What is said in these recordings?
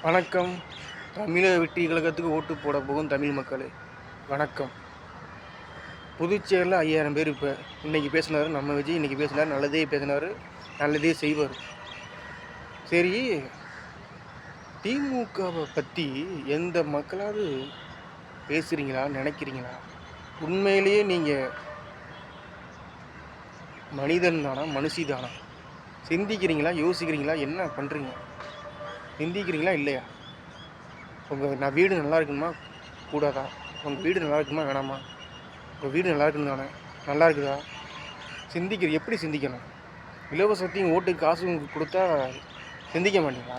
வணக்கம். தமிழக வெற்றி கழகத்துக்கு ஓட்டு போட போகும் தமிழ் மக்களே, வணக்கம். புதுச்சேரியில் 5000 பேர் இப்போ இன்றைக்கி பேசினார் நம்ம விஜய். இன்றைக்கி பேசினார், நல்லதே பேசினார், நல்லதே செய்வார். சரி, திமுகவை பற்றி எந்த மக்களாவது பேசுகிறீங்களா, நினைக்கிறீங்களா? உண்மையிலேயே நீங்கள் மனிதன் தானா, மனுஷி தானா? சிந்திக்கிறீங்களா, யோசிக்கிறீங்களா, என்ன பண்ணுறீங்க? சிந்திக்கிறீங்களா இல்லையா? நான் வீடு நல்லா இருக்கணுமா கூடாதா? உங்கள் வீடு நல்லா இருக்குமா வேணாமா? உங்கள் வீடு நல்லா இருக்கணும் தானே? நல்லா இருக்குதா? எப்படி சிந்திக்கணும்? இலவசத்தையும் ஓட்டுக்கு காசு கொடுத்தா சிந்திக்க மாட்டீங்களா?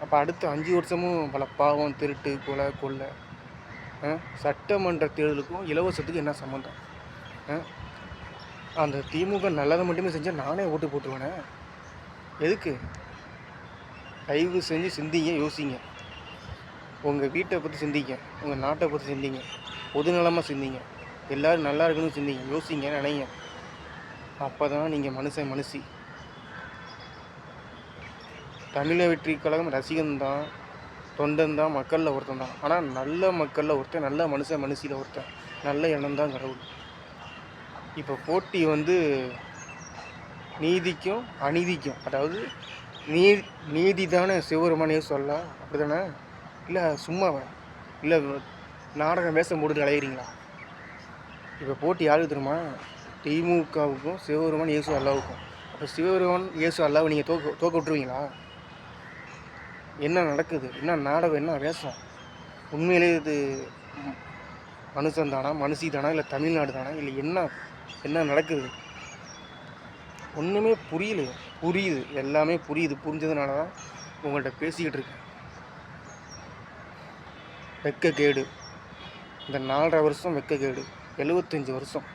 அப்போ அடுத்த 5 வருஷமும் பல பாவம், திருட்டு, கொலை, கொள்ளை. சட்டமன்ற தேர்தலுக்கும் இலவசத்துக்கும் என்ன சம்மந்தம்? அந்த திமுக நல்லதை மட்டுமே செஞ்சால் நானே ஓட்டு போட்டுருவேனே. எதுக்கு? தயவு செஞ்சு சிந்திங்க, யோசிங்க. உங்கள் வீட்டை பற்றி சிந்திங்க, உங்கள் நாட்டை பற்றி சிந்திங்க, பொதுநலமாக சிந்திங்க, எல்லோரும் நல்லா இருக்கணும்னு சிந்திங்க, யோசிங்க, நினைங்க. அப்போ தான் நீங்கள் மனுஷி. தமிழக வெற்றி கழகம் ரசிகன்தான், தொண்டன் தான், மக்களில் ஒருத்தன் தான். ஆனால் நல்ல மக்களில் ஒருத்தன், நல்ல மனுஷியில் ஒருத்தன், நல்ல எண்ணம் தான் கடவுள். இப்போ போட்டி நீதிக்கும் அநீதிக்கும், அதாவது நீதி தானே சிவபெருமானே சொல்லலாம், அப்படி தானே? இல்லை சும்மாவா? இல்லை நாடகம் வேஷம் போட்டு அலையிறீங்களா? இப்போ போட்டி யாருக்கு தெரியுமா? திமுகவுக்கும் சிவபெருமான் இயேசு அல்லாவுக்கும். அப்போ சிவபெருமான் இயேசு அல்லாவை நீங்கள் தோக்க விட்டுருவீங்களா? என்ன நடக்குது? என்ன நாடகம், என்ன வேஷம்? உண்மையிலே இது மனுஷன் தானா, மனுஷி தானா, இல்லை தமிழ்நாடு தானா, இல்லை என்ன நடக்குது? ஒன்றுமே புரியுது, எல்லாமே புரிஞ்சதுனால தான் உங்கள்கிட்ட பேசிக்கிட்டு இருக்கேன். வெக்கக்கேடு. இந்த 4.5 வருஷம் வெக்கக்கேடு. 75 வருஷம்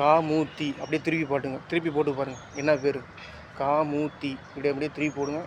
காமூத்தி. அப்படியே திருப்பி போட்டு பாருங்கள், என்ன பேர்? காமூத்தி. அப்படியே திருப்பி போடுங்க.